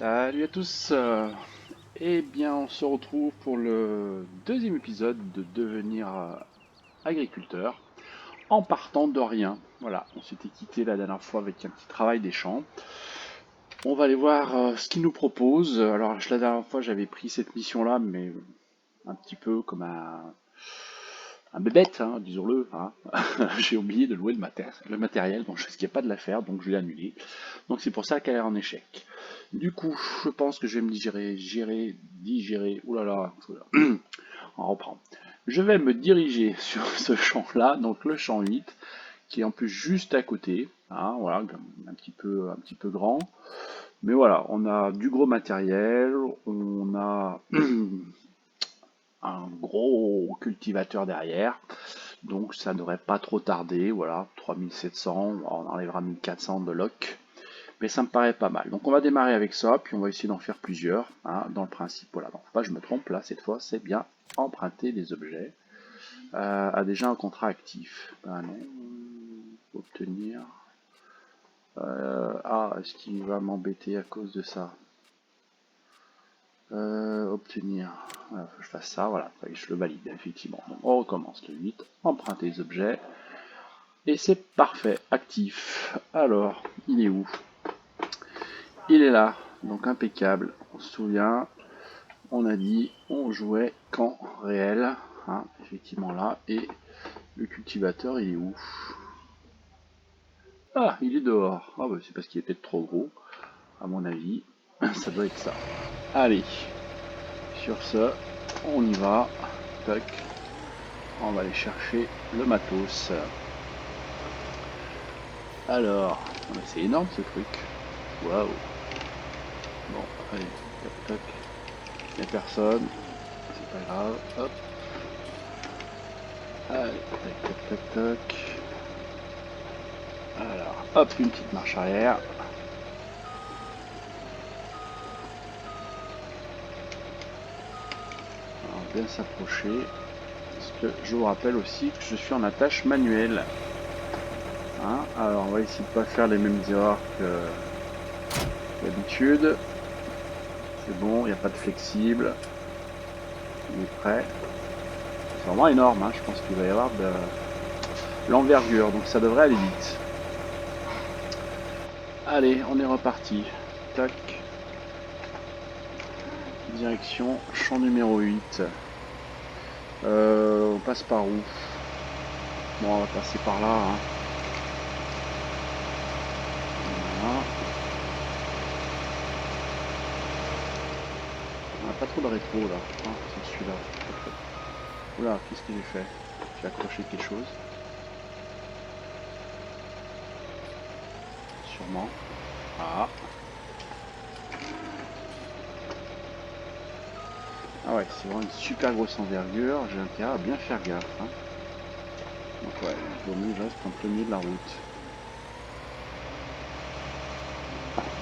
Salut à tous. Eh bien, on se retrouve pour le deuxième épisode de devenir agriculteur en partant de rien. Voilà, on s'était quitté la dernière fois avec un petit travail des champs. On va aller voir ce qu'ils nous proposent. Alors, la dernière fois, j'avais pris cette mission-là, mais un petit peu comme un bébête, hein, disons-le. Hein. J'ai oublié de louer le matériel, donc je risquais pas de la faire, donc je l'ai annulé. Donc c'est pour ça qu'elle est en échec. Du coup, je pense que je vais me digérer, oulala, on reprend. Je vais me diriger sur ce champ-là, donc le champ 8, qui est en plus juste à côté, hein, voilà, un petit peu grand. Mais voilà, on a du gros matériel, on a un gros cultivateur derrière, donc ça ne devrait pas trop tarder, voilà, 3700, on enlèvera 1400 de lock. Mais ça me paraît pas mal. Donc on va démarrer avec ça, puis on va essayer d'en faire plusieurs, hein, dans le principe. Voilà, donc pas je me trompe là, cette fois, c'est bien emprunter des objets. A déjà un contrat actif. Ah non, obtenir. Est-ce qu'il va m'embêter à cause de ça? Obtenir. Faut que je fasse ça, voilà, je le valide, effectivement. Donc on recommence le 8, emprunter les objets. Et c'est parfait, actif. Alors, il est où? Il est là, donc impeccable. On se souvient, on a dit on jouait camp réel, hein, effectivement là, et le cultivateur il est où? Ah, il est dehors. Ah bah c'est parce qu'il était trop gros, à mon avis. Ça doit être ça. Allez, sur ce, on y va. Tac. On va aller chercher le matos. Alors, c'est énorme ce truc. Waouh. Bon, allez, tac tac. Il n'y a personne. C'est pas grave. Hop. Allez, tac tac tac tac. Alors, hop, une petite marche arrière. Alors, bien s'approcher. Parce que je vous rappelle aussi que je suis en attache manuelle. Hein, alors, on va essayer de ne pas faire les mêmes erreurs que d'habitude. C'est bon, il n'y a pas de flexible. Il est prêt. C'est vraiment énorme, hein. Je pense qu'il va y avoir de l'envergure, donc ça devrait aller vite. Allez, on est reparti. Tac. Direction champ numéro 8. On passe par où? Bon, on va passer par là. Hein. Voilà. On n'a pas trop de rétro là. Ah, c'est celui-là. Oula, qu'est-ce que j'ai fait? J'ai accroché quelque chose. Sûrement. Ah. Ah ouais, c'est vraiment une super grosse envergure. J'ai intérêt à bien faire gaffe. Hein. Donc ouais, il vaut mieux que je reste en plein milieu de la route.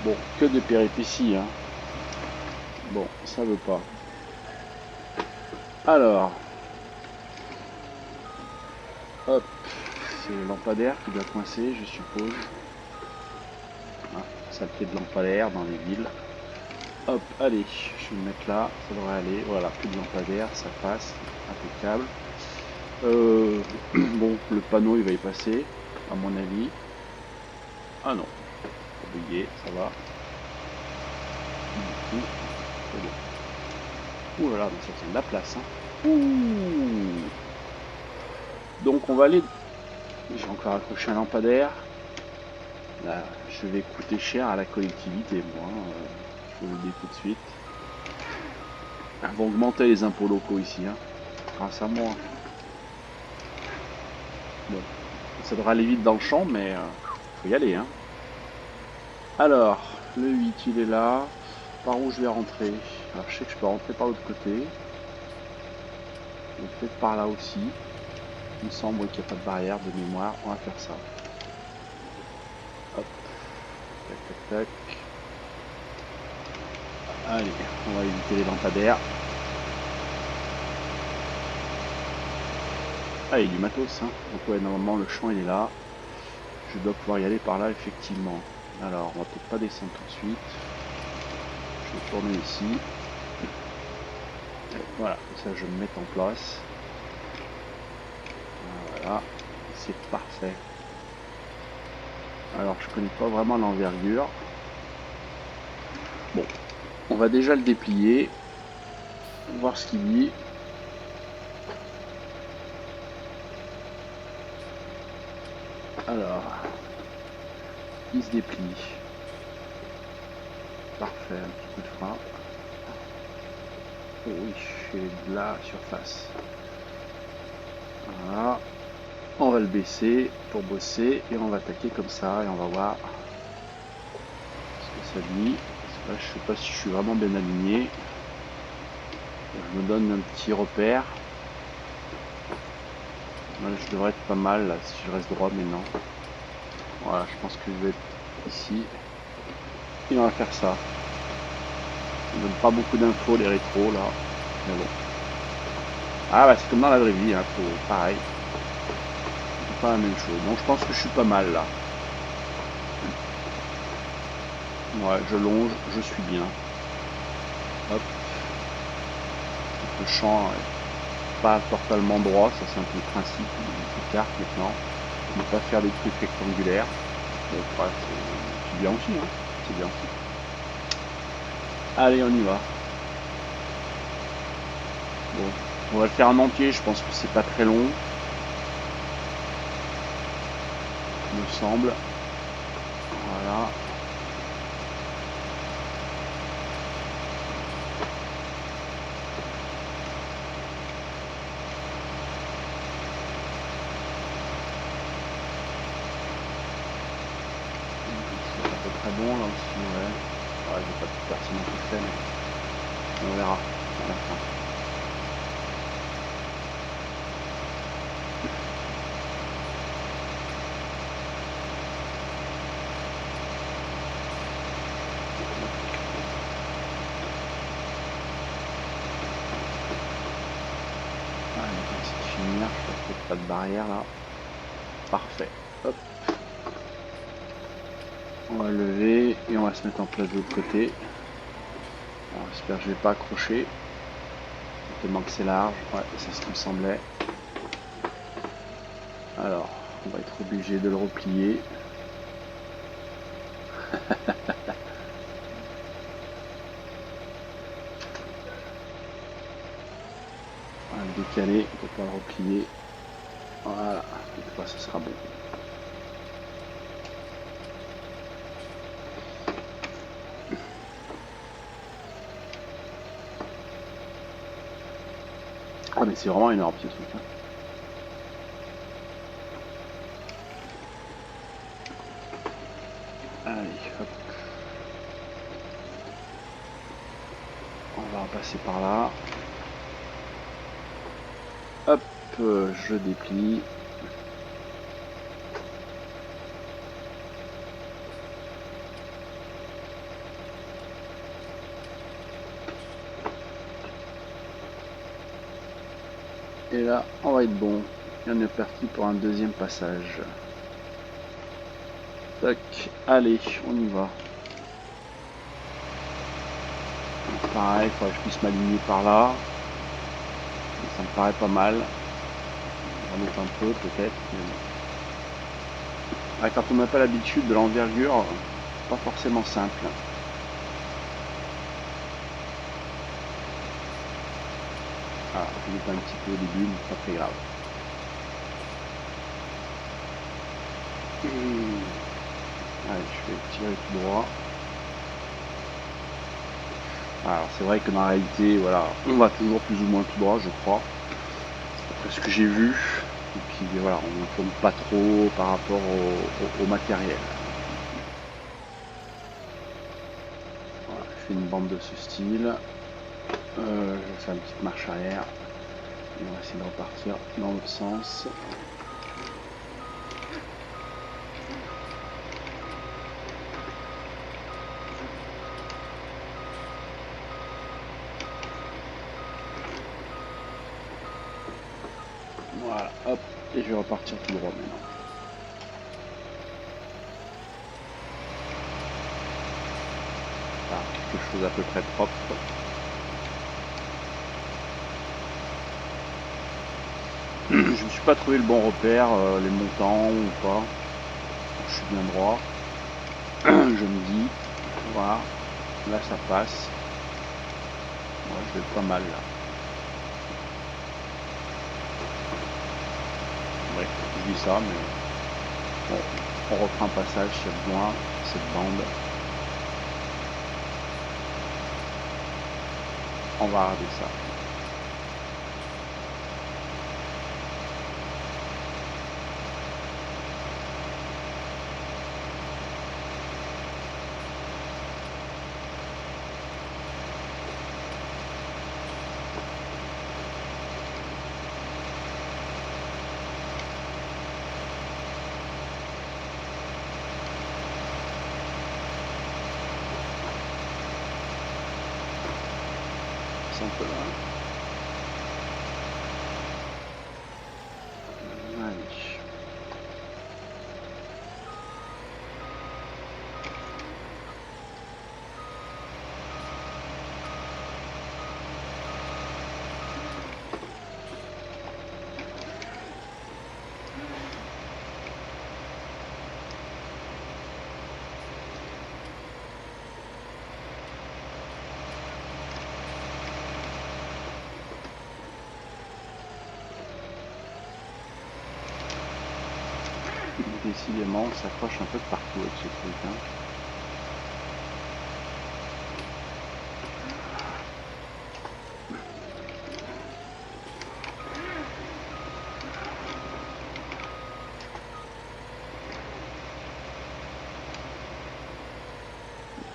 Bon, que de péripéties, hein. Bon, ça veut pas. Alors, hop, c'est le lampadaire qui doit coincer, je suppose. Ah, saleté de lampadaire dans les villes. Hop, allez, je vais le mettre là, ça devrait aller. Voilà, plus de lampadaire, ça passe, impeccable. Bon, le panneau il va y passer, à mon avis. Ah non, oublié, ça va. Du coup, c'est bon. Ouh là là, mais ça tient de la place. Hein. Ouh. Donc on va aller. J'ai encore accroché un lampadaire. Là, je vais coûter cher à la collectivité, moi. Je vous le dis tout de suite. Ils vont augmenter les impôts locaux ici, hein, grâce à moi. Bon, ça devrait aller vite dans le champ, mais faut y aller. Hein. Alors, le 8, il est là. Par où je vais rentrer? Alors, je sais que je peux rentrer par l'autre côté. Et peut-être par là aussi. Il me semble qu'il n'y a pas de barrière de mémoire. On va faire ça. Hop. Tac, tac, tac. Allez, on va éviter les lampadaires. Ah, il y a du matos, hein. Donc ouais, normalement le champ il est là. Je dois pouvoir y aller par là, effectivement. Alors, on va peut-être pas descendre tout de suite. Je vais tourner ici. Et voilà, ça je vais me mettre en place. Voilà, c'est parfait. Alors je connais pas vraiment l'envergure. Bon, on va déjà le déplier, voir ce qu'il dit. Alors, il se déplie. Parfait, un petit coup de frein. Oh oui, j'ai de la surface. Voilà. On va le baisser pour bosser et on va attaquer comme ça et on va voir ce que ça dit. Là, je sais pas si je suis vraiment bien aligné. Je me donne un petit repère. Là, je devrais être pas mal là, si je reste droit, mais non. Voilà, je pense que je vais être ici. Et on va faire ça. Ils donnent pas beaucoup d'infos les rétros là. Mais bon. Ah bah c'est comme dans la vraie vie, hein, faut pareil. C'est pas la même chose. Donc je pense que je suis pas mal là. Ouais, je longe, je suis bien. Hop. Le champ est pas totalement droit, ça c'est un peu le principe des cartes maintenant. Ne pas faire des trucs rectangulaires. Bon, ouais, c'est bien aussi, hein. C'est bien aussi. Allez, on y va. Bon, on va le faire en entier, je pense que c'est pas très long. Il me semble. Voilà. C'est à peu près bon là aussi, ouais. Ouais, j'ai pas forcément tout fait, mais on verra à la fin. Allez, on va essayer de finir, je vois peut-être pas de barrière là. Parfait. Hop. On va lever et on va se mettre en place de l'autre côté. Alors, j'espère que je vais pas accrocher. Tellement que c'est large. Ouais, c'est ce qui me semblait. Alors, on va être obligé de le replier. On va le décaler pour pouvoir le replier. Voilà, cette fois ce sera bon. Ah mais c'est vraiment énorme ce truc. Hein. Allez, hop. On va repasser par là. Hop, je déplie. Et là, on va être bon. Et on est parti pour un deuxième passage. Tac, allez, on y va. Pareil, il faudrait que je puisse m'aligner par là. Ça me paraît pas mal. On monte un peu peut-être. Mais bon. Ah, quand on n'a pas l'habitude de l'envergure, pas forcément simple. Ah, je monte un petit peu au début, mais pas très grave. Allez, je vais tirer tout droit. Alors c'est vrai que dans la réalité, voilà, on va toujours plus ou moins tout droit, je crois, après ce que j'ai vu. Et puis voilà, on ne tourne pas trop par rapport au matériel. Voilà, je fais une bande de ce style. Je fais une petite marche arrière. Et on va essayer de repartir dans l'autre sens. Voilà, hop, et je vais repartir tout droit maintenant. Ah. quelque chose à peu près propre. Je me suis pas trouvé le bon repère, les montants ou pas. Je suis bien droit. Je me dis, voilà, là ça passe. Ouais, je vais être pas mal là. Ouais, je dis ça, mais bon, on reprend un passage s'il y a besoin sur cette bande. On va regarder ça. C'est un peu là. Allez. Décidément, on s'accroche un peu de partout avec ce truc. Hein.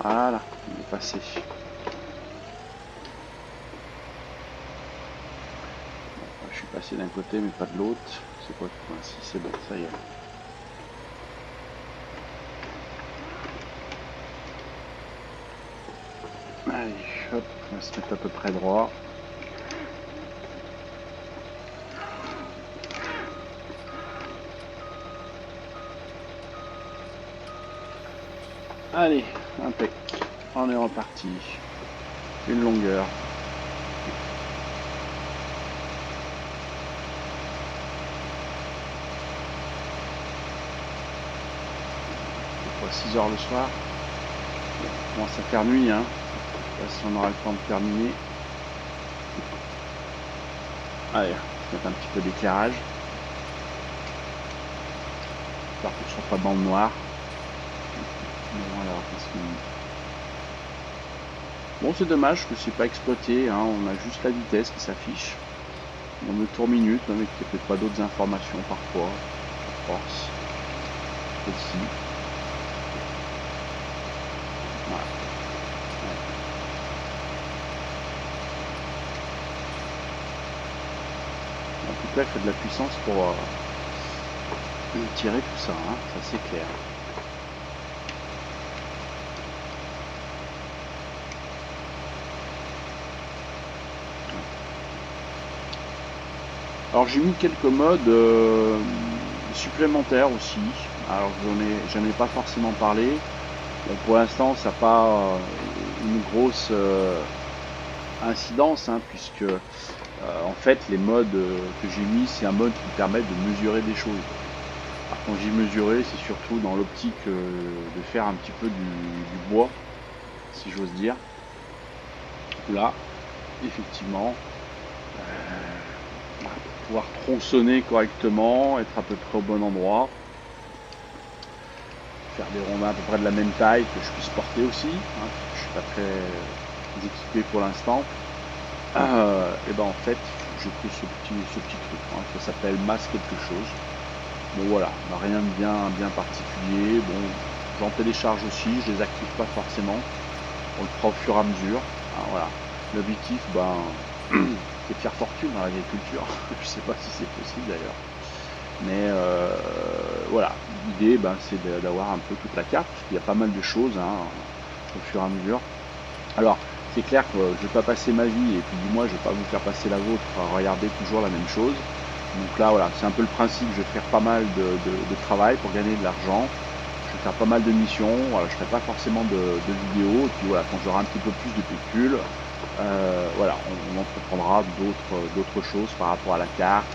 Voilà, il est passé. Bon, je suis passé d'un côté mais pas de l'autre. C'est quoi le point? Si c'est bon, ça y est. Allez, hop, on va se mettre à peu près droit. Allez, impec. On est reparti. Une longueur. C'est quoi, 6 heures le soir. Bon, on commence à faire nuit, hein. Je sais pas si on aura le temps de terminer. Allez, on va se mettre un petit peu d'éclairage. J'espère que ce ne sera pas bande noire. Bon, alors, qu'est-ce qu'on... Bon, c'est dommage que c'est pas exploité, hein. On a juste la vitesse qui s'affiche. On me tour minute, mais il n'y a peut-être pas d'autres informations parfois. Force. Aussi. Voilà. Ouais. En tout cas, il faut de la puissance pour tirer tout ça, hein. Ça c'est clair. Alors j'ai mis quelques modes supplémentaires aussi. Alors j'en ai pas forcément parlé. Bon, pour l'instant ça n'a pas une grosse incidence, hein, puisque en fait les modes que j'ai mis, c'est un mode qui permet de mesurer des choses. Alors, quand j'ai mesuré, c'est surtout dans l'optique de faire un petit peu du bois, si j'ose dire. Là, effectivement, pouvoir tronçonner correctement, être à peu près au bon endroit, faire des rondins à peu près de la même taille que je puisse porter aussi, hein, je suis pas très équipé pour l'instant. Et ben en fait j'ai pris ce petit truc, hein, ça s'appelle masse quelque chose. Bon voilà, rien de bien particulier. Bon, j'en télécharge aussi, je les active pas forcément, on le fera au fur et à mesure. Alors, voilà, l'objectif c'est de faire fortune dans l'agriculture. Je sais pas si c'est possible d'ailleurs. Mais voilà, l'idée c'est d'avoir un peu toute la carte, parce qu'il y a pas mal de choses, hein, au fur et à mesure. Alors, c'est clair que je ne vais pas passer ma vie, et puis du moins je ne vais pas vous faire passer la vôtre à regarder toujours la même chose. Donc là voilà, c'est un peu le principe, je vais faire pas mal de travail pour gagner de l'argent. Je vais faire pas mal de missions. Voilà, je ferai pas forcément de vidéos. Et puis voilà, quand j'aurai un petit peu plus de pécule, voilà, on entreprendra d'autres choses par rapport à la carte,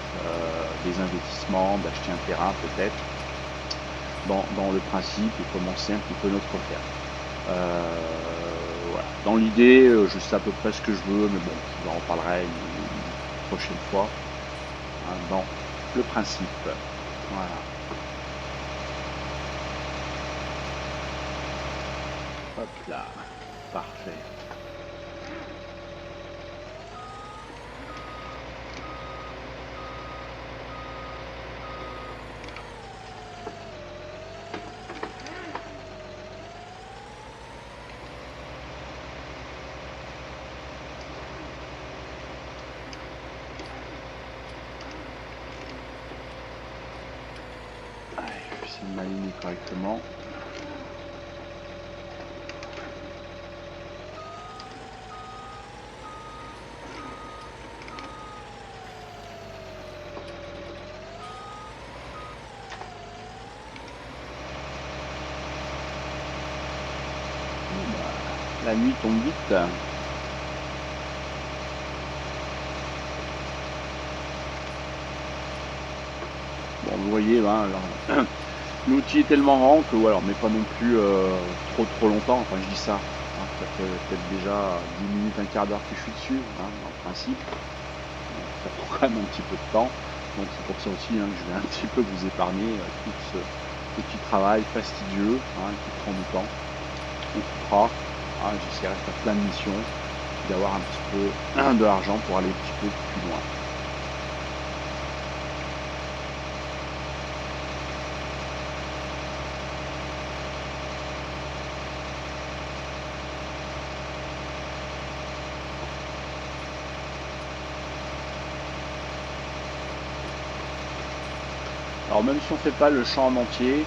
des investissements, d'acheter un terrain peut-être, dans le principe et commencer un petit peu notre ferme. Voilà. Dans l'idée, je sais à peu près ce que je veux, mais bon, je vous en reparlerai une prochaine fois, hein, dans le principe. Voilà. Hop là. Parfait. Allez, je vais essayer de m'aligner correctement. La nuit tombe vite. Bon, vous voyez, hein, l'outil est tellement grand que voilà, on met pas non plus trop longtemps. Enfin, je dis ça, hein, ça fait peut-être déjà 10 minutes, un quart d'heure que je suis dessus, hein, dans le principe. Donc, ça prend quand même un petit peu de temps. Donc c'est pour ça aussi, hein, que je vais un petit peu vous épargner tout ce petit travail fastidieux, hein, qui prend du temps. On coupera. Hein, j'essaierai de faire plein de missions, puis d'avoir un petit peu de l'argent pour aller un petit peu plus loin. Alors même si on ne fait pas le champ en entier,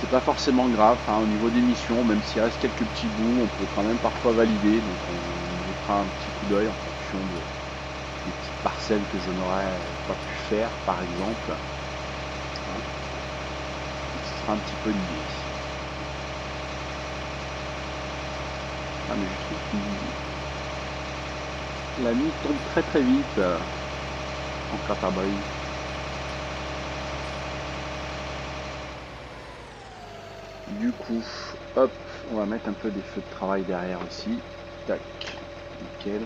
c'est pas forcément grave, hein, au niveau des missions, même s'il reste quelques petits bouts, on peut quand même parfois valider, donc on mettra un petit coup d'œil en fonction des petites parcelles que je n'aurais pas pu faire, par exemple. Hein. Ce sera un petit peu l'idée. Ah, mais je trouve que la nuit tombe très très vite en Cantabrie. Du coup, hop, on va mettre un peu des feux de travail derrière aussi. Tac, nickel.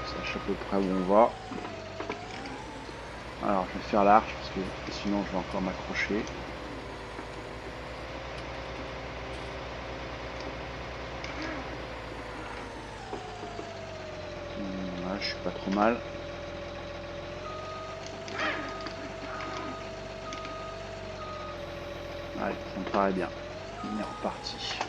Sache à peu près où on va. Alors, je vais faire l'arche parce que sinon je vais encore m'accrocher. Là, je suis pas trop mal. Allez, ça me paraît bien. On est reparti.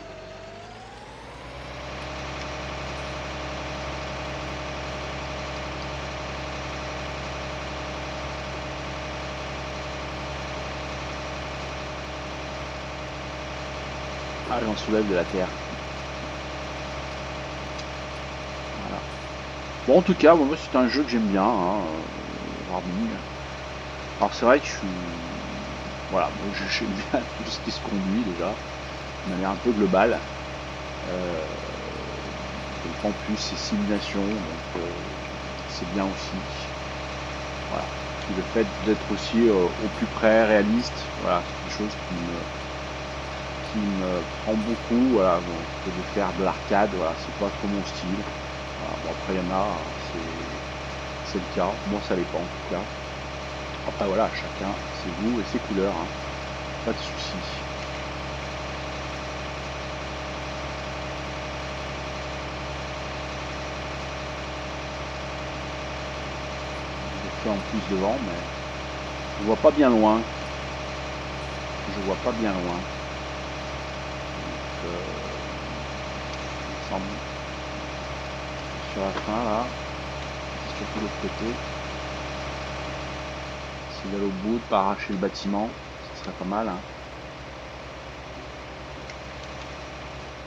Ah, j'en soulève de la terre. Voilà. Bon, en tout cas, moi, c'est un jeu que j'aime bien, hein, Warming. Alors, c'est vrai que je suis... Voilà, moi, j'aime bien tout ce qui se conduit, déjà, de manière un peu globale. Donc, en plus, c'est simulation, donc c'est bien aussi. Voilà. Puis le fait d'être aussi au plus près, réaliste, voilà, c'est quelque chose qui me prend beaucoup, voilà, donc, que de faire de l'arcade, voilà, c'est pas trop mon style. Voilà, bon, après il y en a, c'est le cas, moi ça dépend en tout cas. Après voilà, chacun ses goûts et ses couleurs, hein. Pas de soucis. J'ai fait en plus devant, mais je vois pas bien loin. Je vois pas bien loin. Donc, il me semble sur la fin là, surtout de l'autre côté. Si d'aller au bout, de pas arracher le bâtiment, ce serait pas mal, hein.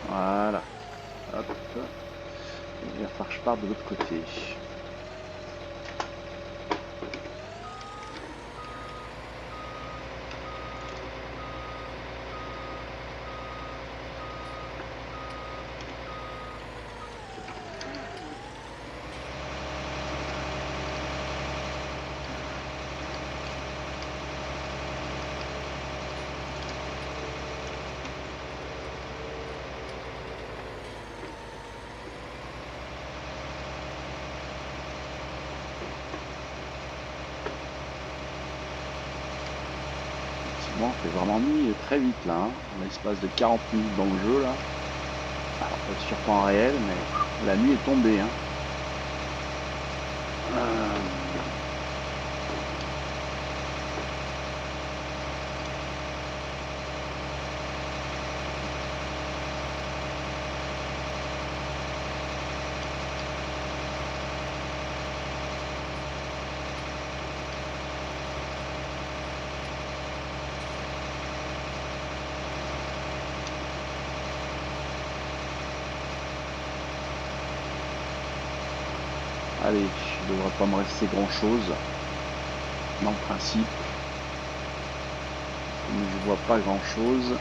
Voilà. Hop. Et il va falloir que je parte de l'autre côté. Bon, on fait vraiment nuit très vite là, hein. En l'espace de 40 minutes dans le jeu là. Alors, pas sur temps réel, mais la nuit est tombée, hein. Euh, Allez, il ne devrait pas me rester grand chose dans le principe. Comme je vois pas grand chose,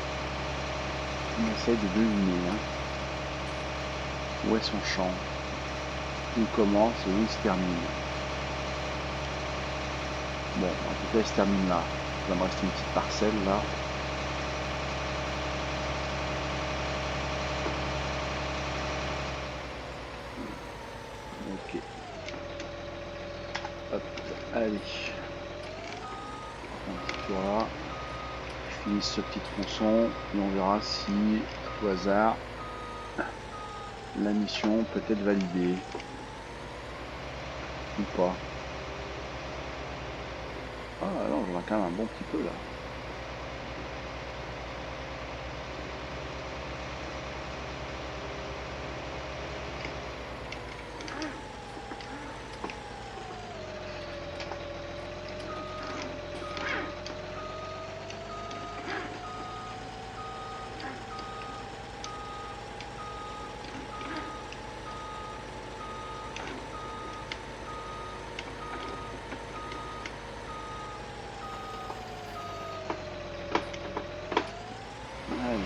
on essaye de deviner, hein. Où est son champ? Où il commence et où il se termine? Bon, en tout cas, il se termine là. Il va me rester une petite parcelle là. Ok. Hop, allez. Un petit tour là. Je finis ce petit tronçon et on verra si, au hasard, la mission peut être validée ou pas. Ah non, j'en ai quand même un bon petit peu là. Allez.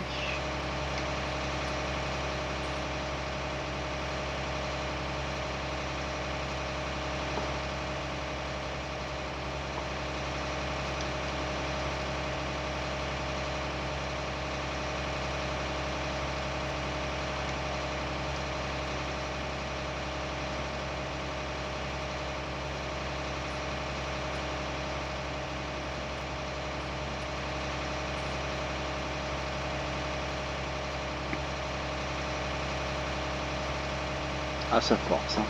À sa force, hein.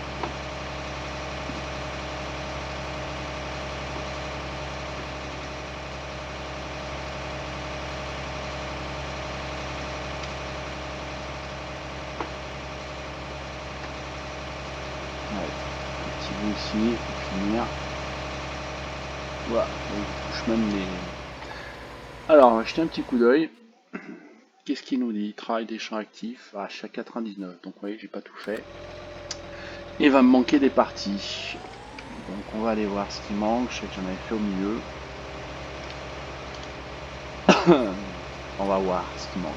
Ouais. Un petit bout ici pour finir. Voilà, il touche même les. Alors, on va jeter un petit coup d'œil. Qu'est-ce qu'il nous dit? Travail des champs actifs. Ah, je suis à 99, donc vous voyez, j'ai pas tout fait. Il va me manquer des parties. Donc on va aller voir ce qui manque. Je sais que j'en avais fait au milieu. On va voir ce qui manque.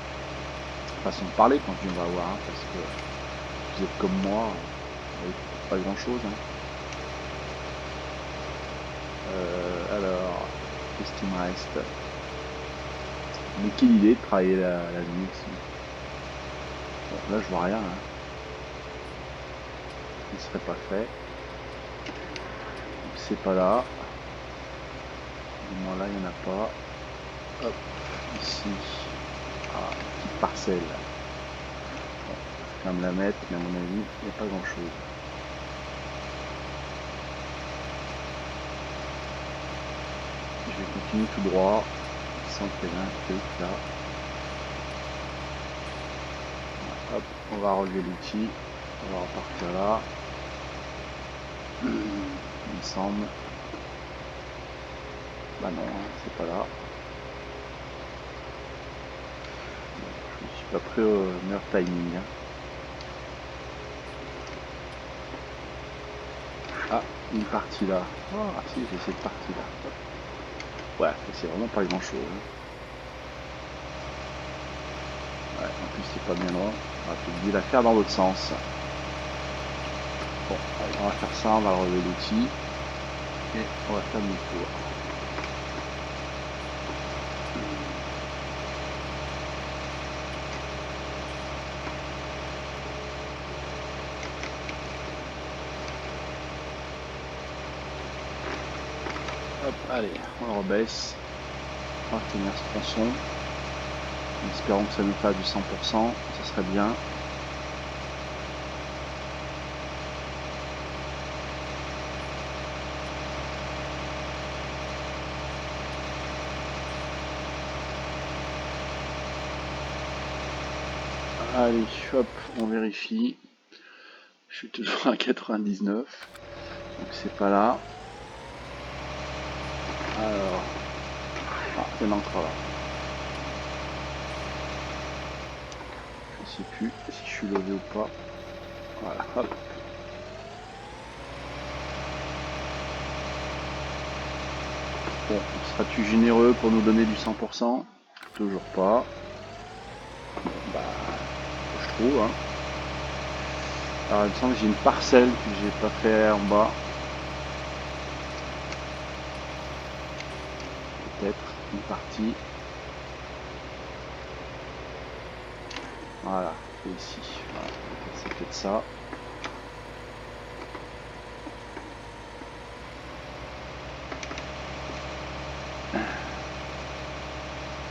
Façon de parler quand je dis on va voir, hein, parce que vous êtes comme moi, vous voyez pas grand chose, hein. Alors, qu'est-ce qu'il me reste? Mais quelle idée de travailler la nuit aussi. Bon, là je vois rien, hein. Il serait pas fait. C'est pas là. Du moins là il n'y en a pas. Hop, ici. Ah, une petite parcelle. Bon, je vais quand même la mettre, mais à mon avis, il n'y a pas grand chose. Je vais continuer tout droit. Sans qu'il y ait un truc là. Hop, on va relever l'outil. On va repartir là. Il me semble. Bah non, hein, c'est pas là. Je ne suis pas pris au meilleur timing, hein. Ah, une partie là. Ah si, j'ai cette partie là. Ouais, c'est vraiment pas grand chose, hein. Ouais, en plus c'est pas bien loin. On va peut-être dû la faire dans l'autre sens. Bon, allez, on va faire ça, on va relever l'outil. Et on va faire demi-tour. Hop, allez, on le rebaisse. On va tenir ce tronçon. En espérant que ça nous fasse du 100%, ça serait bien. Allez, hop, on vérifie. Je suis toujours à 99, donc c'est pas là. Alors, ah, il y en a encore là. Je sais plus si je suis levé ou pas. Voilà, hop. Bon, seras-tu généreux pour nous donner du 100%? Toujours pas. Bah, je trouve, hein. Alors, il me semble que j'ai une parcelle que j'ai pas fait en bas. Peut-être une partie. Voilà, et ici. Voilà, c'est peut-être ça.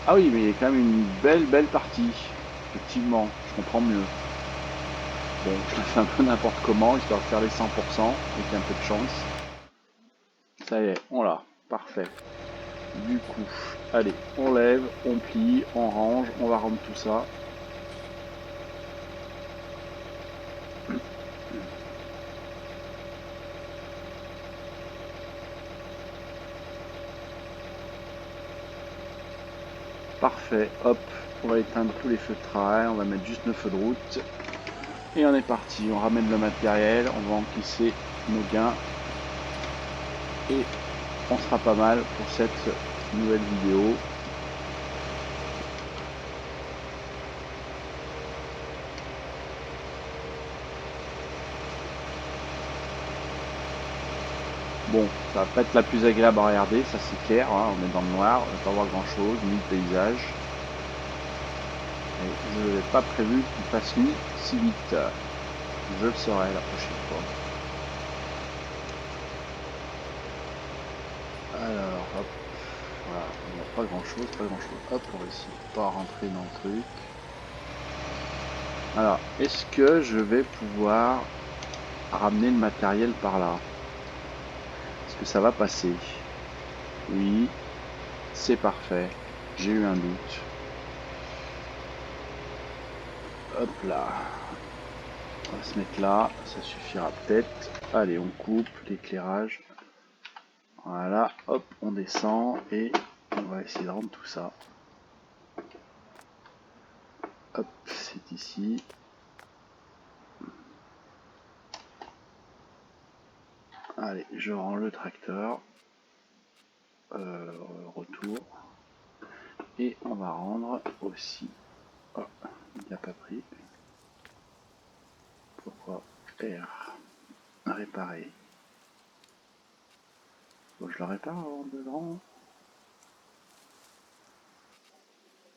Ah oui, mais il y a quand même une belle partie. Effectivement, je comprends mieux. Bon, je la fais un peu n'importe comment, histoire de faire les 100% avec un peu de chance. Ça y est, on l'a. Parfait. Du coup, allez, on lève, on plie, on range, on va rendre tout ça. Parfait, hop, on va éteindre tous les feux de travail, on va mettre juste nos feux de route. Et on est parti, on ramène le matériel, on va encaisser nos gains. Et on sera pas mal pour cette nouvelle vidéo. Bon, ça va pas être la plus agréable à regarder, ça c'est clair, hein, on est dans le noir, on va pas voir grand chose, ni le paysage. Et je n'avais pas prévu qu'il fasse nuit si vite. Je le saurai la prochaine fois. Alors, hop, voilà, on n'a pas grand chose, Hop, on réussit pas à rentrer dans le truc. Alors, est-ce que je vais pouvoir ramener le matériel par là? Est-ce que ça va passer? Oui, c'est parfait. J'ai eu un doute. Hop là. On va se mettre là, ça suffira peut-être. Allez, on coupe l'éclairage. Voilà, hop, on descend et on va essayer de rendre tout ça. Hop, c'est ici. Allez, je rends le tracteur. Retour. Et on va rendre aussi. Oh, il n'a pas pris. Pourquoi? R. Réparer. Bon, je le répare avant de le rendre.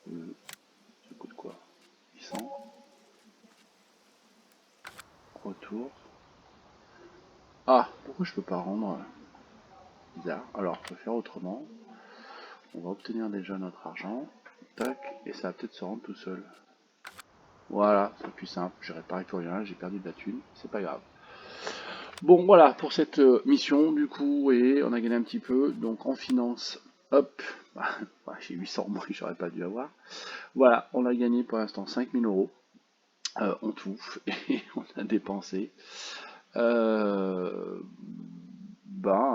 Ça coûte quoi? 800. Retour. Ah, pourquoi je peux pas rendre? Bizarre. Alors, on peut faire autrement. On va obtenir déjà notre argent. Tac, et ça va peut-être se rendre tout seul. Voilà, c'est plus simple. J'ai réparé tout rien, j'ai perdu de la thune, c'est pas grave. Bon, voilà pour cette mission, du coup, et on a gagné un petit peu. Donc en finance, hop, j'ai 800 moins, j'aurais pas dû avoir. Voilà, on a gagné pour l'instant 5000 euros en tout, et on a dépensé un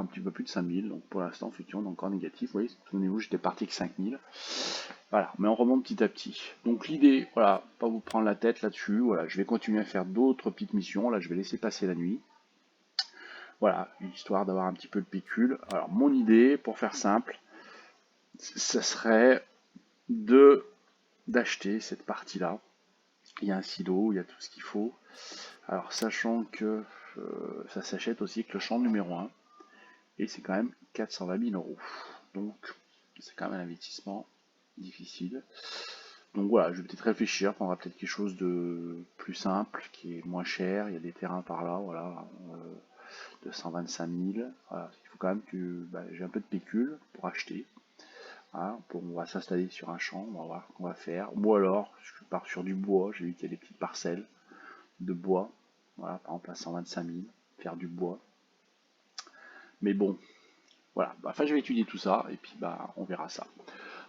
petit peu plus de 5000. Donc pour l'instant, effectivement, on est encore négatif. Vous voyez, souvenez-vous, j'étais parti avec 5000. Voilà, mais on remonte petit à petit. Donc l'idée, voilà, pas vous prendre la tête là-dessus. Voilà, je vais continuer à faire d'autres petites missions. Là, je vais laisser passer la nuit. Voilà, histoire d'avoir un petit peu de pécule. Alors mon idée, pour faire simple, ce serait de d'acheter cette partie-là. Il y a un silo, il y a tout ce qu'il faut. Alors sachant que ça s'achète aussi avec le champ numéro 1. Et c'est quand même 420 000 euros. Donc c'est quand même un investissement difficile. Donc voilà, je vais peut-être réfléchir, prendre peut-être quelque chose de plus simple, qui est moins cher. Il y a des terrains par là, voilà, de 125 000. Voilà, il faut quand même que j'ai un peu de pécule pour acheter. Hein, on va s'installer sur un champ, on va voir ce qu'on va faire. Ou alors, je pars sur du bois, j'ai vu qu'il y a des petites parcelles de bois. Voilà, par exemple à 125 000, faire du bois. Mais bon, voilà. Enfin, je vais étudier tout ça et puis bah, on verra ça.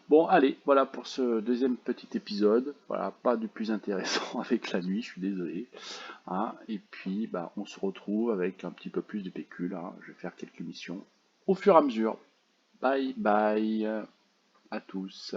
Bon, allez, voilà pour ce deuxième petit épisode. Voilà, pas du plus intéressant avec la nuit, je suis désolé. Hein. Et puis, bah, on se retrouve avec un petit peu plus de pécule. Hein. Je vais faire quelques missions au fur et à mesure. Bye bye à tous.